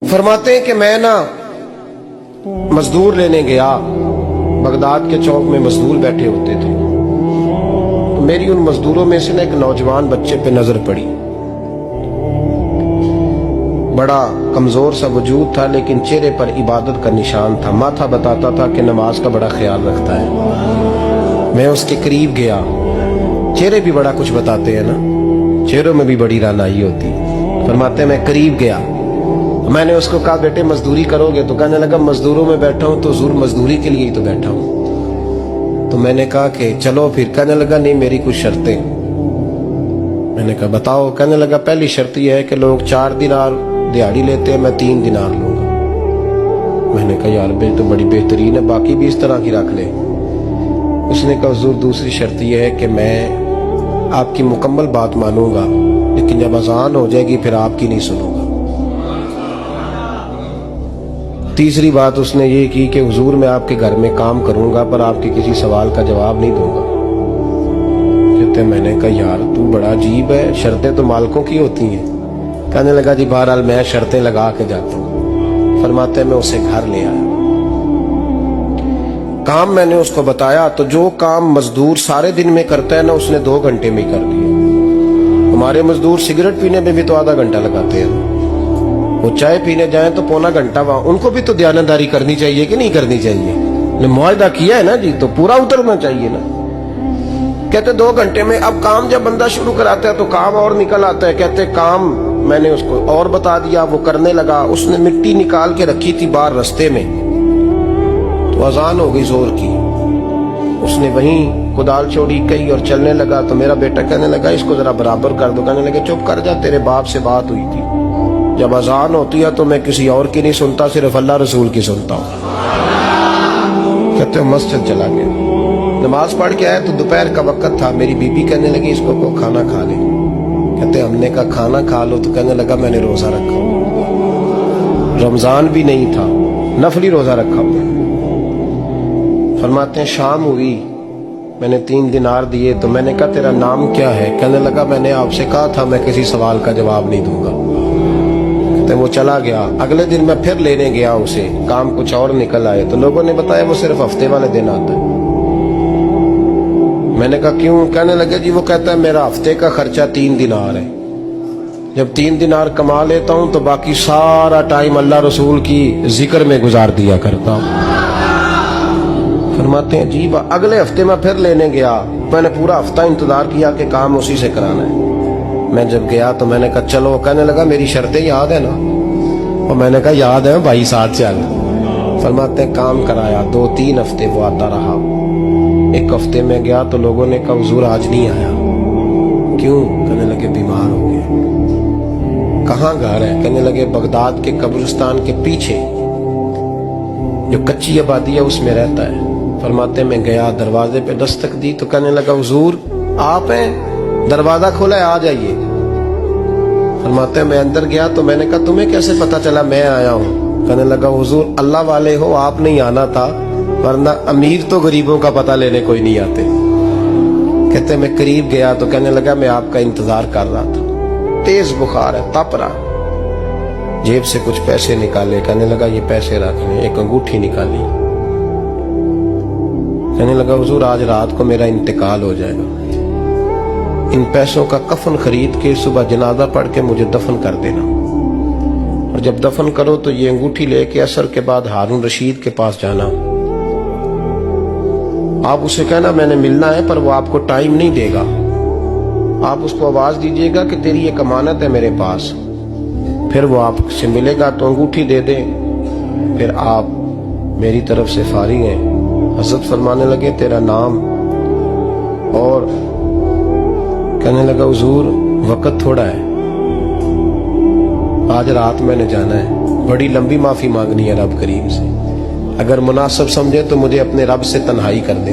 फरमाते हैं कि मैं ना मजदूर लेने गया, बगदाद के चौक में मजदूर बैठे होते थे, तो मेरी उन मजदूरों में से ना एक नौजवान बच्चे पे नजर पड़ी। बड़ा कमजोर सा वजूद था, लेकिन चेहरे पर इबादत का निशान था। माथा बताता था कि नमाज का बड़ा ख्याल रखता है। मैं उसके करीब गया। चेहरे भी बड़ा कुछ बताते हैं ना, चेहरों में भी बड़ी रानाई होती है। फरमाते मैं करीब गया, मैंने उसको कहा बेटे मजदूरी करोगे? तो कहने लगा मजदूरों में बैठा हूं तो जरूर मजदूरी के लिए ही तो बैठा हूं। तो मैंने कहा कि चलो फिर। कहने लगा नहीं, मेरी कुछ शर्तें। मैंने कहा बताओ? कहने लगा पहली शर्त यह है कि लोग 4 दिनार दिहाड़ी लेते हैं, मैं 3 दिनार लूंगा। मैंने कहा यार बे तो बड़ी बेहतरीन है, बाकी भी इस तरह की रख ले। उसने कहा हुजूर दूसरी शर्त यह है कि मैं आपकी मुकम्मल बात मानूंगा, लेकिन जब अजान हो जाएगी फिर आपकी नहीं सुनूंगा। तीसरी बात उसने ये की कि हुजूर मैं आपके घर में काम करूंगा, पर आपके किसी सवाल का जवाब नहीं दूंगा। कहते मैंने कहा यार तू बड़ा अजीब है, शर्तें तो मालिकों की होती हैं। कहने लगा जी बहरहाल मैं शर्तें लगा के जाता हूँ। फरमाते मैं उसे घर ले आया, काम मैंने उसको बताया, तो जो काम मजदूर सारे दिन में करता है ना, उसने 2 घंटे में ही कर दिया। हमारे मजदूर सिगरेट पीने में भी तो आधा घंटा लगाते हैं, वो चाय पीने जाए तो पौना घंटा वहां। उनको भी तो दयानतदारी करनी चाहिए कि नहीं करनी चाहिए? ने मुआहदा किया है ना जी, तो पूरा उतरना चाहिए ना। कहते 2 घंटे में। अब काम जब बंदा शुरू कराता है तो काम और निकल आता है। कहते काम मैंने उसको और बता दिया, वो करने लगा। उसने मिट्टी निकाल के रखी थी बाहर रास्ते में, तो अजान हो गई जोर की। उसने वहीं कुदाल छोड़ी कही और चलने लगा। तो मेरा बेटा कहने लगा इसको जरा बराबर कर दो। कहने लगे चुप कर जा, तेरे बाप से बात हुई थी, जब अजान होती है तो मैं किसी और की नहीं सुनता, सिर्फ अल्लाह रसूल की सुनता हूँ। कहते हो मस्जिद चला गया, नमाज पढ़ के आया तो दोपहर का वक्त था। मेरी बीबी कहने लगी इसको को खाना खा ले। कहते हमने कहा खाना खा लो, तो कहने लगा मैंने रोजा रखा, रमजान भी नहीं था, नफली रोजा रखा हुआ। फरमाते हैं शाम हुई, मैंने 3 दिनार दिए, तो मैंने कहा तेरा नाम क्या है? कहने लगा मैंने आपसे कहा था मैं किसी सवाल का जवाब नहीं दूंगा। तो वो चला गया। अगले दिन मैं फिर लेने गया उसे, काम कुछ और निकल आए, तो लोगों ने बताया वो सिर्फ हफ्ते वाले दिन आता है। मैंने कहा क्यों? कहने लगे जी वो कहता है मेरा हफ्ते का खर्चा 3 दिनार है, जब 3 दिनार कमा लेता हूं तो बाकी सारा टाइम अल्लाह रसूल की जिक्र में गुजार दिया करता हूं। फरमाते हैं जी अगले हफ्ते में फिर लेने गया। मैंने पूरा हफ्ता इंतजार किया कि काम उसी से कराना है। मैं जब गया तो मैंने कहा चलो। कहने लगा मेरी शर्तें याद है ना? और मैंने कहा याद है भाई, साथ चल। फरमाते हैं काम कराया। 2-3 हफ्ते वो आता रहा। एक हफ्ते में गया तो लोगों ने कहा हुजूर आज नहीं आया। क्यों? कहने लगे बीमार हो गए। कहाँ घर है? कहने लगे बगदाद के कब्रिस्तान के पीछे जो कच्ची आबादी है उसमें रहता है। फरमाते मैं गया, दरवाजे पे दस्तक दी तो कहने लगा हुजूर आप हैं? दरवाजा खोला है, आ जाइए। फरमाते हैं मैं अंदर गया तो मैंने कहा तुम्हें कैसे पता चला मैं आया हूँ? कहने लगा हुजूर अल्लाह वाले हो, आप नहीं आना था, वरना अमीर तो गरीबों का पता लेने कोई नहीं आते। कहते मैं करीब गया तो कहने लगा मैं आपका इंतजार कर रहा था, तेज बुखार है, तप रहा। जेब से कुछ पैसे निकाले, कहने लगा ये पैसे रखने। एक अंगूठी निकाली, कहने लगा हुजूर आज रात को मेरा इंतकाल हो जाएगा, इन पैसों का कफन खरीद के सुबह जनाजा पढ़ के मुझे दफन कर देना, और जब दफन करो तो ये अंगूठी लेके असर के बाद हारून रशीद के पास जाना। आप उसे कहना मैंने मिलना है, पर वो आपको टाइम नहीं देगा। आप उसको आवाज दीजिएगा कि तेरी एक अमानत है मेरे पास। फिर वो आपसे मिलेगा तो अंगूठी दे दे, फिर आप मेरी तरफ से फारिग हैं। हजरत फरमाने लगे तेरा नाम? और कहने लगा हुजूर वक्त थोड़ा है, आज रात मैंने जाना है, बड़ी लंबी माफी मांगनी है रब करीम से, अगर मुनासिब समझे तो मुझे अपने रब से तन्हाई कर दे।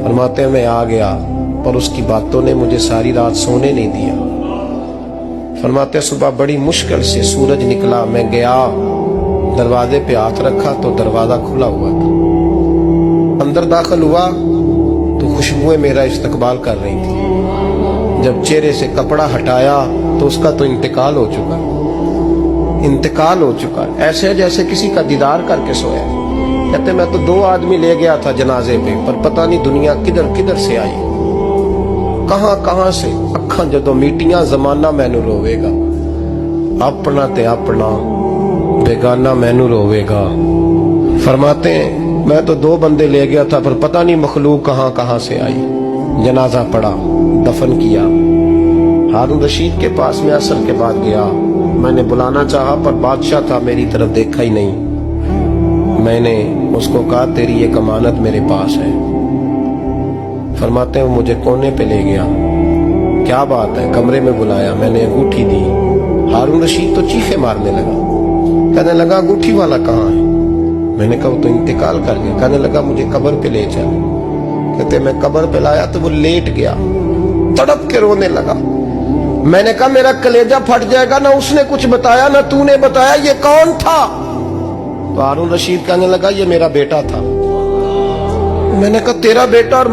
फरमाते हैं मैं आ गया, पर उसकी बातों ने मुझे सारी रात सोने नहीं दिया। फरमाते सुबह बड़ी मुश्किल से सूरज निकला, मैं गया दरवाजे पे हाथ रखा तो दरवाजा खुला हुआ था। अंदर दाखिल हुआ तो खुशबुएं मेरा इस्तकबाल कर रही थी। जब चेहरे से कपड़ा हटाया तो उसका तो इंतकाल हो चुका। इंतकाल हो चुका है, ऐसे है जैसे किसी का दीदार करके सोया। कहते मैं तो 2 आदमी ले गया था जनाजे पे, पर पता नहीं दुनिया किधर किधर से आई, कहां कहां से। अखां जदों मीटियां जमाना मैनू रोवेगा, अपना ते अपना बेगाना मैनू रोवेगा। फरमाते हैं मैं तो 2 बंदे ले गया था, पर पता नहीं मखलूक कहां कहां से आई। जनाजा पड़ा, दफन किया। हारून रशीद के पास में असर के बाद गया, मैंने बुलाना चाहा पर बादशाह था, मेरी तरफ देखा ही नहीं। मैंने उसको कहा तेरी एक अमानत मेरे पास है। फरमाते हैं वो मुझे कोने पे ले गया, क्या बात है, कमरे में बुलाया, मैंने अंगूठी दी। हारून रशीद तो चीखे मारने लगा, कहने लगा अंगूठी वाला कहाँ है? मैंने कहा वो तो इंतकाल कर गया। कहने लगा मुझे कब्र पे ले चल। कहते मैं कब्र पे लाया तो वो लेट गया, तड़प के रोने लगा। मैंने कहा मेरा कलेजा फट जाएगा, ना उसने कुछ बताया ना तूने बताया, ये कौन था? तो हारून रशीद कहने लगा ये मेरा बेटा था। मैंने कहा तेरा बेटा और